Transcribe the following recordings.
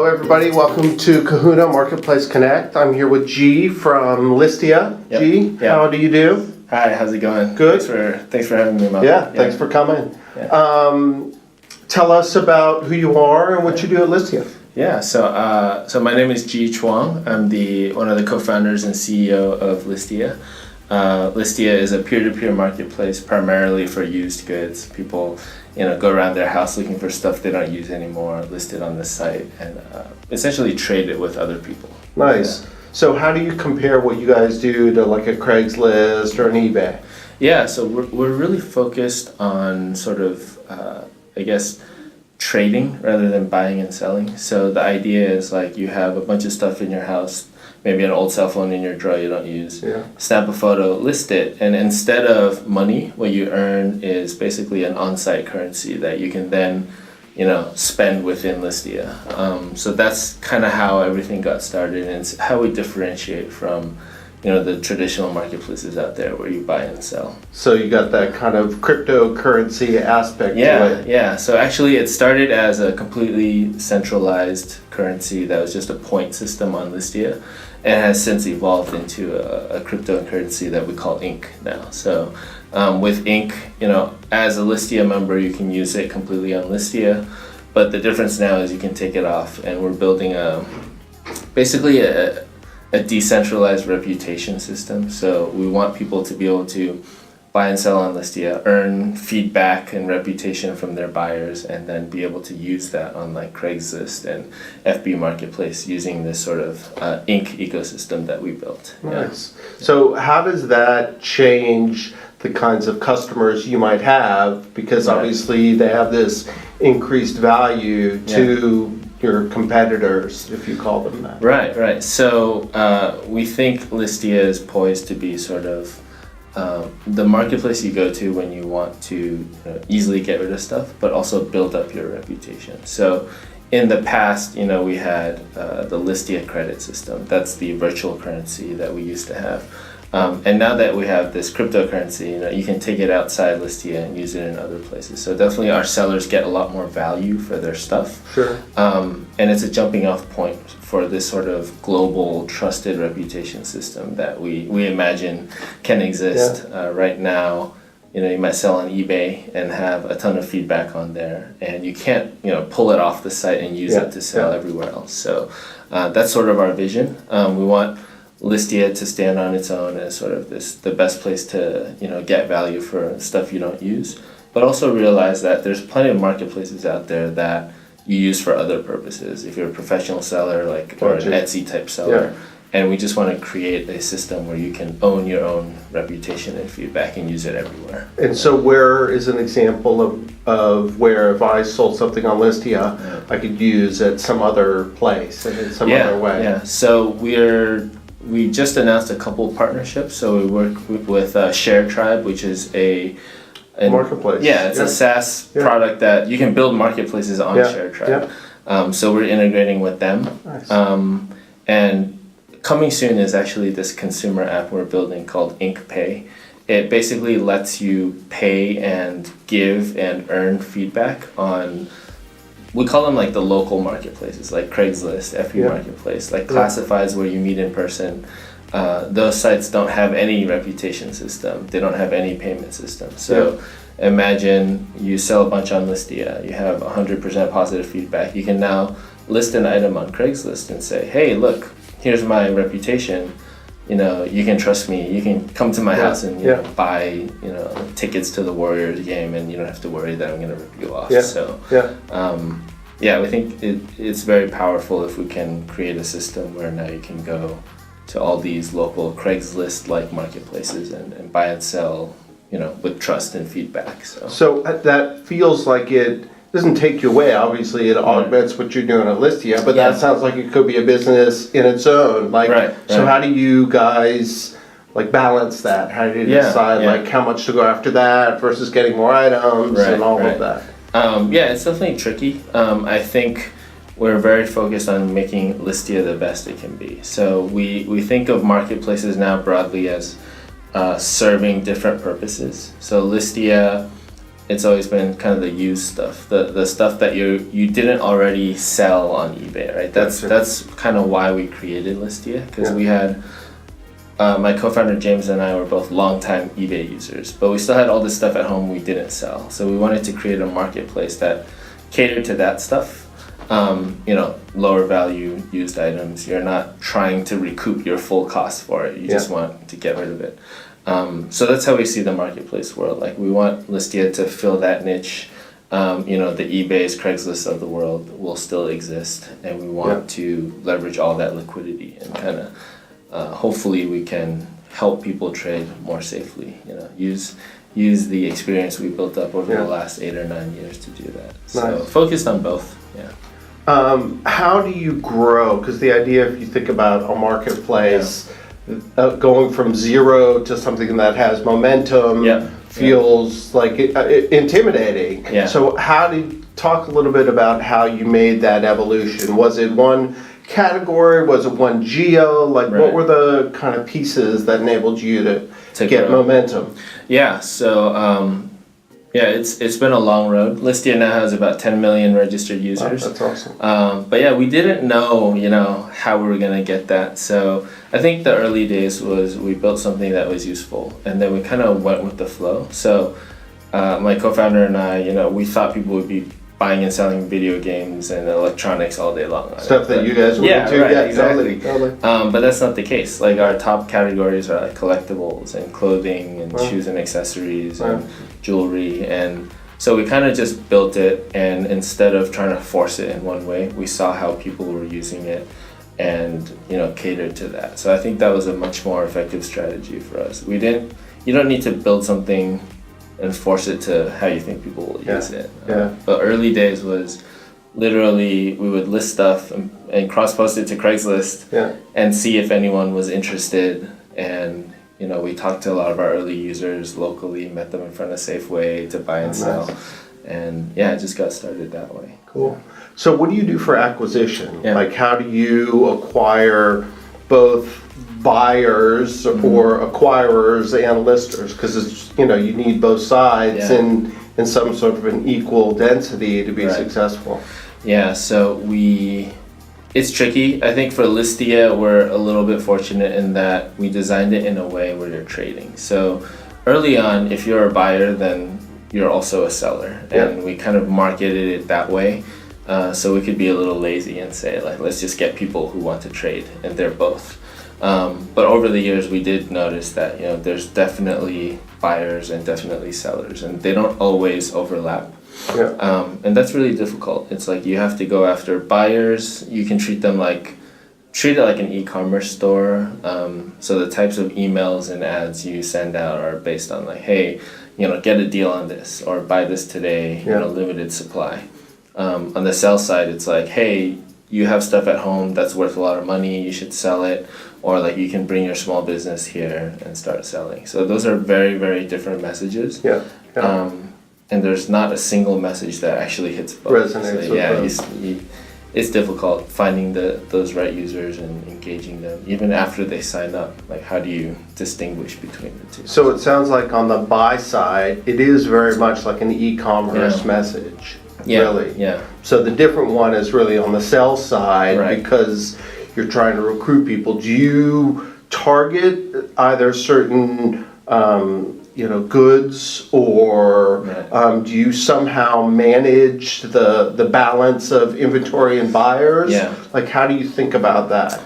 Hello everybody, welcome to Kahuna MarketplaceConnect. I'm here with G from Listia. Yep. G, Yep. how do you do? Hi, how's it going? Good. Thanks for having me, Mom. Yeah, thanks for coming. Yeah. Tell us about who you are and what you do at Listia. Yeah, so my name is Gee-Hwan Chung. I'm one of the co-founders and CEO of Listia. Listia is a peer-to-peer marketplace primarily for used goods. People, go around their house looking for stuff they don't use anymore, list it on the site, and essentially trade it with other people. Nice. Yeah. So how do you compare what you guys do to like a Craigslist or an eBay? Yeah, so we're really focused on sort of, trading rather than buying and selling. So the idea is like you have a bunch of stuff in your house, maybe an old cell phone in your drawer you don't use. Yeah. Snap a photo, list it, and instead of money, what you earn is basically an on-site currency that you can then, spend within Listia. So that's kind of how everything got started, and it's how we differentiate from the traditional marketplaces out there where you buy and sell. So you got that kind of cryptocurrency aspect to it. Yeah. So actually it started as a completely centralized currency that was just a point system on Listia, and has since evolved into a cryptocurrency that we call Ink now. So with Ink, as a Listia member, you can use it completely on Listia, but the difference now is you can take it off, and we're building basically a decentralized reputation system. So we want people to be able to buy and sell on Listia, earn feedback and reputation from their buyers, and then be able to use that on like Craigslist and FB Marketplace using this sort of Ink ecosystem that we built. Nice. Yeah. So how does that change the kinds of customers you might have? Because obviously they have this increased value to your competitors, if you call them that. Right. So we think Listia is poised to be sort of the marketplace you go to when you want to easily get rid of stuff, but also build up your reputation. So in the past, we had the Listia credit system. That's the virtual currency that we used to have. And now that we have this cryptocurrency, you can take it outside Listia and use it in other places. So definitely our sellers get a lot more value for their stuff. Sure. And it's a jumping off point for this sort of global trusted reputation system that we imagine can exist. Right now, you might sell on eBay and have a ton of feedback on there, and you can't, pull it off the site and use it to sell everywhere else. So that's sort of our vision. We want Listia to stand on its own as sort of the best place to get value for stuff you don't use, but also realize that there's plenty of marketplaces out there that you use for other purposes. If you're a professional seller, or an Etsy type seller, and we just want to create a system where you can own your own reputation and feedback and use it everywhere. And so where is an example of where if I sold something on Listia, I could use at some other place in some other way? Yeah. So we just announced a couple partnerships. So we work with ShareTribe, which is a marketplace. Yeah, it's a SaaS product that you can build marketplaces on ShareTribe. So we're integrating with them. Nice. And coming soon is actually this consumer app we're building called Ink Pay. It basically lets you pay and give and earn feedback on, we call them like the local marketplaces, like Craigslist, FB Marketplace, like classifieds where you meet in person. Those sites don't have any reputation system. They don't have any payment system. So imagine you sell a bunch on Listia. You have 100% positive feedback. You can now list an item on Craigslist and say, hey, look, here's my reputation. You can trust me. You can come to my house and buy tickets to the Warriors game, and you don't have to worry that I'm going to rip you off. We think it's very powerful if we can create a system where now you can go to all these local Craigslist-like marketplaces and buy and sell, with trust and feedback. So that feels like it doesn't take you away. Obviously, it augments what you're doing at Listia, but that sounds like it could be a business in its own. So how do you guys balance that? How do you decide how much to go after that versus getting more items and all of that? It's definitely tricky. I think we're very focused on making Listia the best it can be. So we think of marketplaces now broadly as serving different purposes. So Listia it's always been kind of the used stuff, the stuff that you didn't already sell on eBay, right? That's kind of why we created Listia, because we had my co-founder James and I were both longtime eBay users, but we still had all this stuff at home we didn't sell. So we wanted to create a marketplace that catered to that stuff. Lower value used items. You're not trying to recoup your full cost for it. You just want to get rid of it. So that's how we see the marketplace world. Like, we want Listia to fill that niche. The eBays, Craigslist of the world will still exist, and we want to leverage all that liquidity and kind of hopefully we can help people trade more safely. Use the experience we built up over the last 8 or 9 years to do that. So focused on both. Yeah. How do you grow? Because the idea, if you think about a marketplace, going from zero to something that has momentum feels like intimidating. Yeah. So talk a little bit about how you made that evolution. Was it one category? Was it one geo? Like, what were the kind of pieces that enabled you to get momentum? Yeah, so it's been a long road. Listia now has about 10 million registered users. Wow, that's awesome. But yeah, we didn't know, how we were gonna get that. So I think the early days was we built something that was useful, and then we kind of went with the flow. So my co-founder and I, we thought people would be buying and selling video games and electronics all day long. Stuff that you guys were into. Right, yeah, exactly. Totally. But that's not the case. Like, our top categories are like collectibles and clothing and shoes and accessories and jewelry, and so we kind of just built it, and instead of trying to force it in one way, we saw how people were using it and catered to that. So I think that was a much more effective strategy for us. You don't need to build something and force it to how you think people will use it. But early days was literally we would list stuff and cross-post it to Craigslist and see if anyone was interested. And we talked to a lot of our early users locally, met them in front of Safeway to buy and sell. And it just got started that way. Cool. So what do you do for acquisition? Like, how do you acquire both buyers or acquirers and listers? Because it's you need both sides in some sort of an equal density to be successful. Yeah, so it's tricky. I think for Listia, we're a little bit fortunate in that we designed it in a way where you're trading. So early on, if you're a buyer, then you're also a seller, and we kind of marketed it that way. So we could be a little lazy and say, like, let's just get people who want to trade, and they're both. But over the years, we did notice that there's definitely buyers and definitely sellers, and they don't always overlap. And that's really difficult. It's like you have to go after buyers. You can treat it like an e-commerce store. So the types of emails and ads you send out are based on, like, hey, get a deal on this, or buy this today, limited supply. On the sell side, it's like, hey, you have stuff at home that's worth a lot of money, you should sell it. Or like, you can bring your small business here and start selling. So those are very, very different messages. And there's not a single message that actually hits both. Resonates with both. It's difficult finding those right users and engaging them, even after they sign up. Like, how do you distinguish between the two? So it sounds like on the buy side, it is very much like an e-commerce message. Really. So the different one is really on the sell side, because you're trying to recruit people. Do you target either certain goods, or do you somehow manage the balance of inventory and buyers? Like, how do you think about that?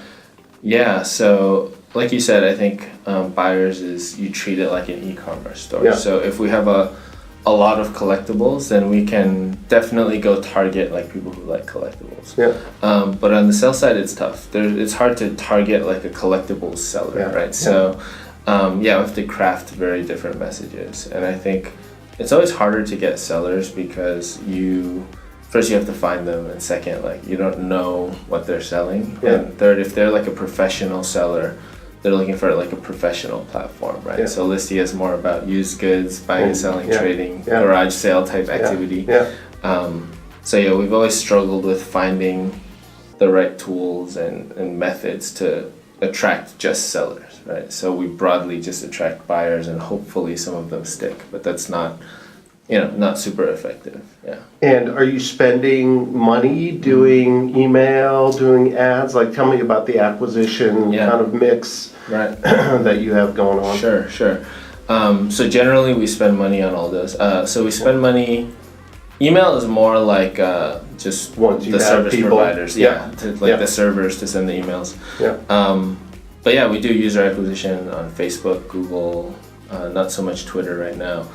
So like you said, I think buyers is you treat it like an e-commerce store. So if we have a lot of collectibles, then we can definitely go target like people who like collectibles. But on the sell side, it's tough. It's hard to target like a collectibles seller, right? So we have to craft very different messages. And I think it's always harder to get sellers because first you have to find them, and second, like, you don't know what they're selling. And third, if they're like a professional seller, they're looking for like a professional platform, right? So Listia is more about used goods, buying and selling, trading, garage sale type activity. So we've always struggled with finding the right tools and methods to attract just sellers, right? So we broadly just attract buyers, and hopefully some of them stick, but that's not not super effective. Yeah. And are you spending money doing email, doing ads? Like, tell me about the acquisition kind of mix that you have going on. Sure. So generally we spend money on all those. So we spend money. Email is more like just the service providers. The servers to send the emails. But yeah, we do user acquisition on Facebook, Google, not so much Twitter right now.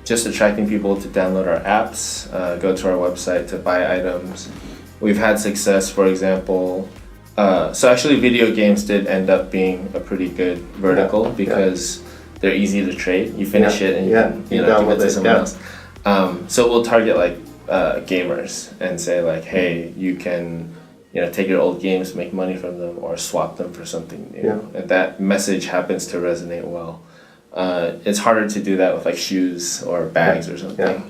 Just attracting people to download our apps, go to our website to buy items. We've had success, for example. So actually video games did end up being a pretty good vertical because they're easy to trade. You finish it and you can give it to someone else. So we'll target like gamers and say like, hey, you can take your old games, make money from them, or swap them for something new. And that message happens to resonate well. It's harder to do that with like shoes or bags or something.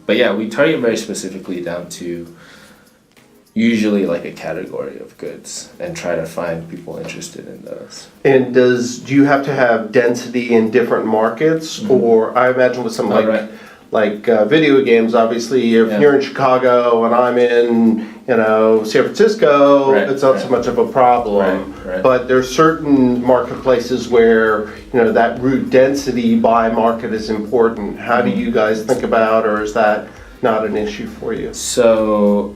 But yeah, we target very specifically down to usually like a category of goods and try to find people interested in those. And do you have to have density in different markets? Or I imagine with some like video games, obviously if you're in Chicago and I'm in San Francisco, it's not so much of a problem. But there's certain marketplaces where that route density by market is important. How do you guys think about, or is that not an issue for you? So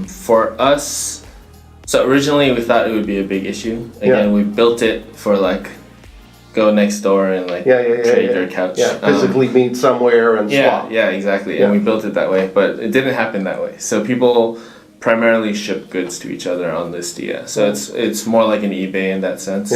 for us, originally we thought it would be a big issue. Again, we built it for like go next door and like trade your couch. Physically meet somewhere and swap. Yeah, exactly. And we built it that way, but it didn't happen that way. So people primarily ship goods to each other on Listia. So it's more like an eBay in that sense.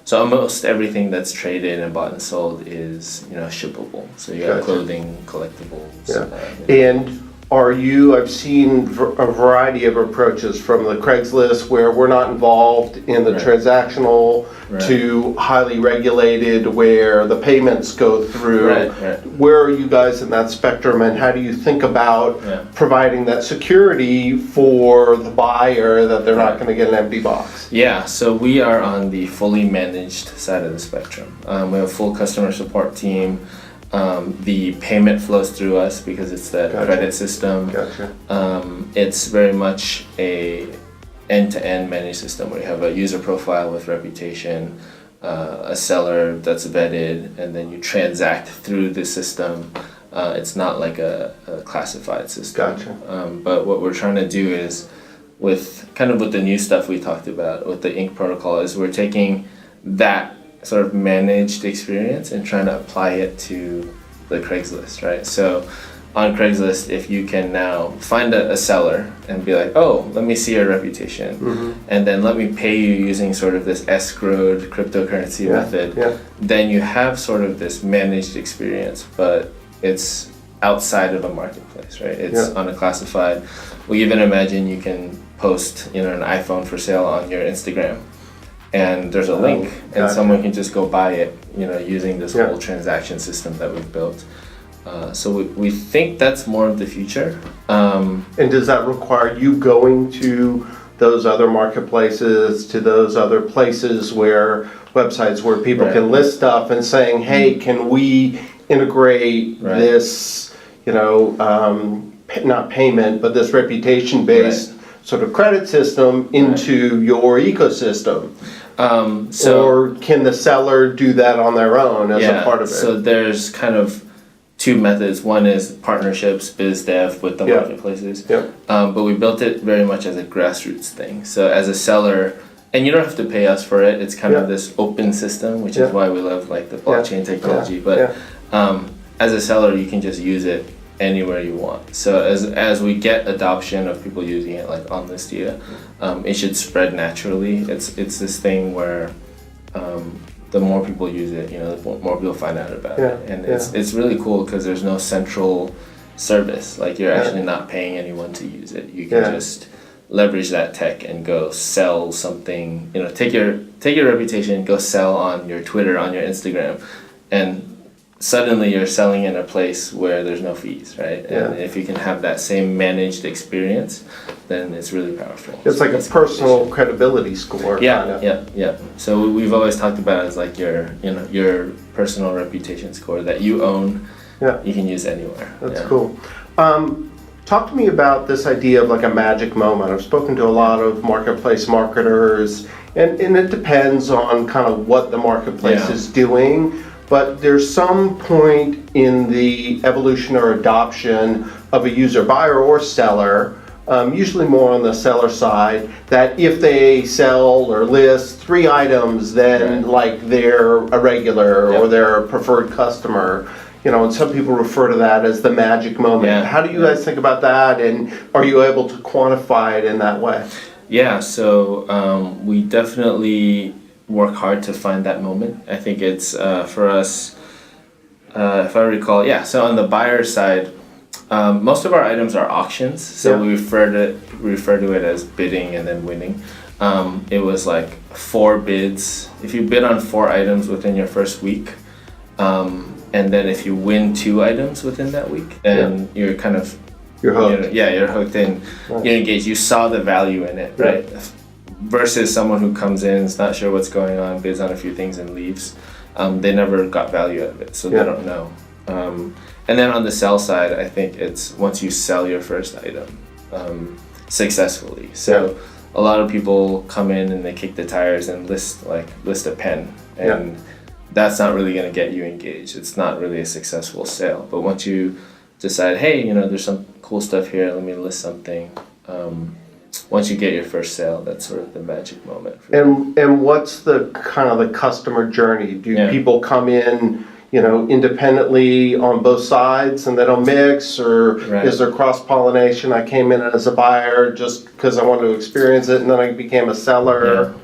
So almost everything that's traded and bought and sold is shippable. So you have clothing, collectibles. And I've seen a variety of approaches from the Craigslist where we're not involved in the transactional to highly regulated where the payments go through. Where are you guys in that spectrum, and how do you think about providing that security for the buyer that they're not going to get an empty box? Yeah, so we are on the fully managed side of the spectrum. We have a full customer support team. The payment flows through us because it's the credit system. It's very much a end-to-end managed system where you have a user profile with reputation, a seller that's vetted, and then you transact through the system. It's not like a classified system. But what we're trying to do is with the new stuff we talked about with the Ink protocol is we're taking that sort of managed experience and trying to apply it to the Craigslist, right? So on Craigslist, if you can now find a seller and be like, oh, let me see your reputation, and then let me pay you using sort of this escrowed cryptocurrency method, then you have sort of this managed experience, but it's outside of a marketplace, right? It's on a classified. We even imagine you can post, an iPhone for sale on your Instagram, and there's a link, and someone can just go buy it, using this whole transaction system that we've built. So we think that's more of the future. And does that require you going to those other marketplaces, to those other places websites where people can list stuff and saying, hey, can we integrate this, not payment, but this reputation-based sort of credit system into your ecosystem? Or can the seller do that on their own as a part of it? So there's kind of two methods. One is partnerships, biz dev with the marketplaces. But we built it very much as a grassroots thing. So as a seller, and you don't have to pay us for it, it's kind of this open system, which is why we love like the blockchain technology. But as a seller, you can just use it anywhere you want. So as we get adoption of people using it like on Listia, it should spread naturally. It's this thing where the more people use it, the more people find out about it. And it's really cool because there's no central service. Like you're actually not paying anyone to use it. You can just leverage that tech and go sell something, take your reputation, go sell on your Twitter, on your Instagram, and suddenly you're selling in a place where there's no fees, right? And if you can have that same managed experience, then it's really powerful. It's like a personal credibility score. Yeah. So we've always talked about it as like your personal reputation score that you own, you can use anywhere. That's cool. Talk to me about this idea of like a magic moment. I've spoken to a lot of marketplace marketers, and it depends on kind of what the marketplace is doing, but there's some point in the evolution or adoption of a user, buyer or seller, usually more on the seller side, that if they sell or list 3 items, then like they're a regular or they're a preferred customer. You know, and some people refer to that as the magic moment. Yeah. How do you guys think about that, and are you able to quantify it in that way? Yeah, so we definitely work hard to find that moment. I think it's for us, if I recall, so on the buyer side, most of our items are auctions, so we refer to it as bidding and then winning. It was like 4 bids. If you bid on 4 items within your first week, and then if you win 2 items within that week, then you're kind of you're hooked. You're hooked in. Right. You're engaged. You saw the value in it, right? Versus someone who comes in, is not sure what's going on, bids on a few things and leaves. They never got value out of it, so they don't know. And then on the sell side, I think it's once you sell your first item successfully. So a lot of people come in and they kick the tires and list a pen, and that's not really going to get you engaged. It's not really a successful sale. But once you decide, hey, you know, there's some cool stuff here, let me list something. Once you get your first sale, that's sort of the magic moment. And what's the kind of the customer journey? Do people come in, you know, independently on both sides and they don't mix, or is there cross-pollination? I came in as a buyer just because I wanted to experience it, and then I became a seller.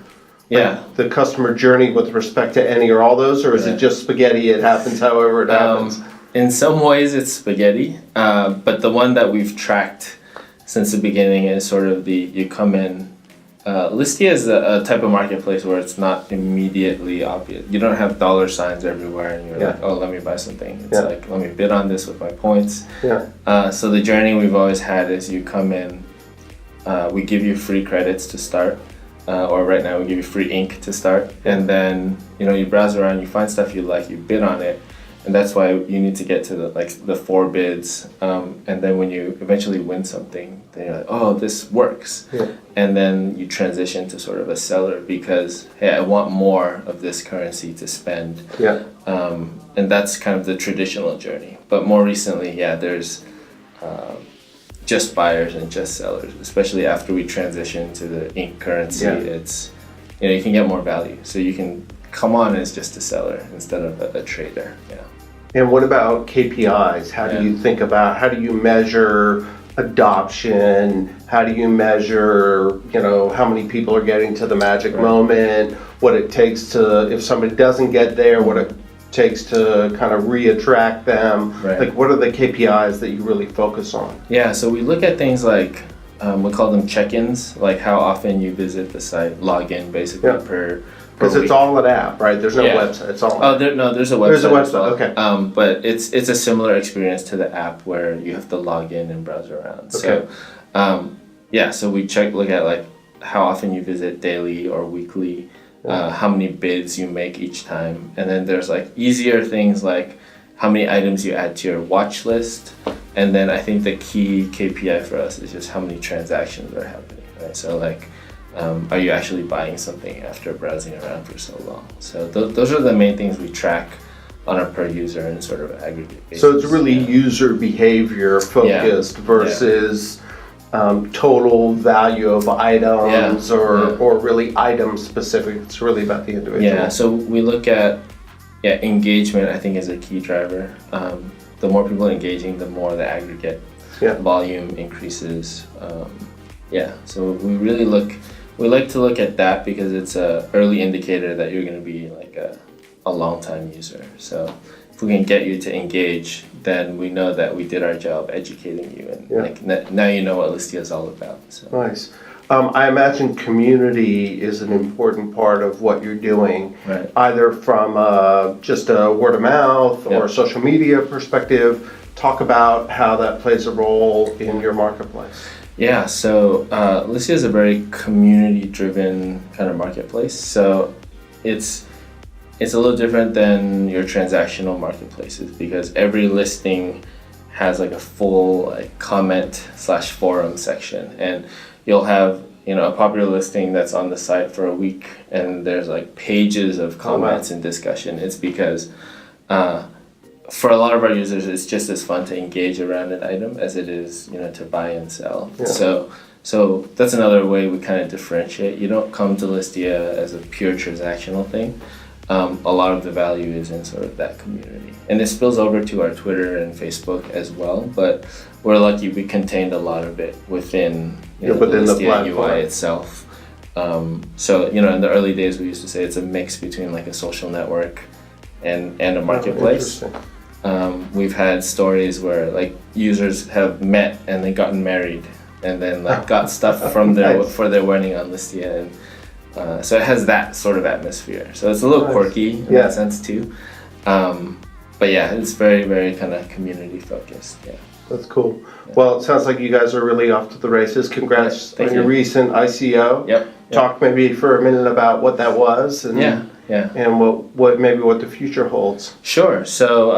The customer journey with respect to any or all those, or is it just spaghetti? It happens however it happens. In some ways it's spaghetti, but the one that we've tracked since the beginning is sort of you come in. Listia is a type of marketplace where it's not immediately obvious. You don't have dollar signs everywhere and you're like, oh, let me buy something. It's like, let me bid on this with my points. So the journey we've always had is you come in, we give you free credits to start. Or right now we give you free ink to start, and then you browse around, you find stuff you like, you bid on it, and that's why you need to get to the 4 bids, and then when you eventually win something, then you're like, oh, this works, and then you transition to sort of a seller because, hey, I want more of this currency to spend, and that's kind of the traditional journey. But more recently, there's just buyers and just sellers, especially after we transition to the ink currency. It's, you can get more value, so you can come on as just a seller instead of a trader. And what about KPIs? How do you think about, how do you measure adoption? How do you measure, how many people are getting to the magic moment? What it takes to, if somebody doesn't get there, what it takes to kind of re-attract them? Like, what are the KPIs that you really focus on? So we look at things like, we call them check-ins, like how often you visit the site, log in basically per because it's all an app, right? There's no website. It's all. There's a website. There's a website. As well. Okay. But it's a similar experience to the app where you have to log in and browse around. Okay. So so we look at like how often you visit daily or weekly, how many bids you make each time, and then there's like easier things like how many items you add to your watch list, and then I think the key KPI for us is just how many transactions are happening, right? So like, are you actually buying something after browsing around for so long? So those are the main things we track on a per user and sort of aggregate basis. So it's really user behavior focused versus total value of items or really item specific. It's really about the individual. So we look at engagement, I think, is a key driver. The more people engaging, the more the aggregate volume increases. So we like to look at that because it's an early indicator that you're going to be like a long-time user. So if we can get you to engage, then we know that we did our job educating you, and now you know what Listia is all about. So. Nice. I imagine community is an important part of what you're doing, either from just a word of mouth or a social media perspective. Talk about how that plays a role in your marketplace. So Listia is a very community-driven kind of marketplace. So it's it's a little different than your transactional marketplaces because every listing has like a full like comment/forum section, and you'll have a popular listing that's on the site for a week and there's like pages of comments and discussion. It's because for a lot of our users it's just as fun to engage around an item as it is to buy and sell. So that's another way we kind of differentiate. You don't come to Listia as a pure transactional thing. A lot of the value is in sort of that community, and it spills over to our Twitter and Facebook as well, but we're lucky we contained a lot of it within the Listia UI itself. So in the early days we used to say it's a mix between like a social network and a marketplace. We've had stories where like users have met and they gotten married and then like got stuff from for their wedding on Listia, and so it has that sort of atmosphere. So it's a little quirky in that sense too. But yeah, it's very, very kind of community focused. Yeah. That's cool. Yeah. Well, it sounds like you guys are really off to the races. Congrats on your recent ICO. Yep. Talk maybe for a minute about what that was and and what the future holds. Sure. So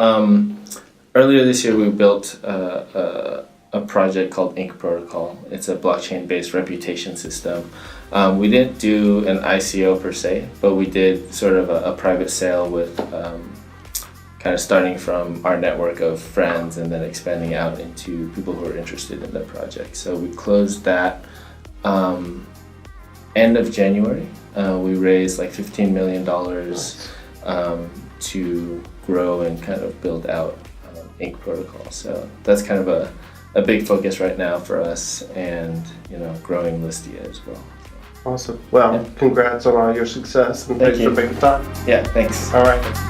earlier this year we built a project called Ink Protocol. It's a blockchain-based reputation system. We didn't do an ICO per se, but we did sort of a private sale with kind of starting from our network of friends and then expanding out into people who are interested in the project. So we closed that end of January. We raised like $15 million to grow and kind of build out Ink Protocol. So that's kind of a big focus right now for us, and growing Listia as well. Awesome. Well, congrats on all your success, and thanks for making time. Yeah, thanks. All right.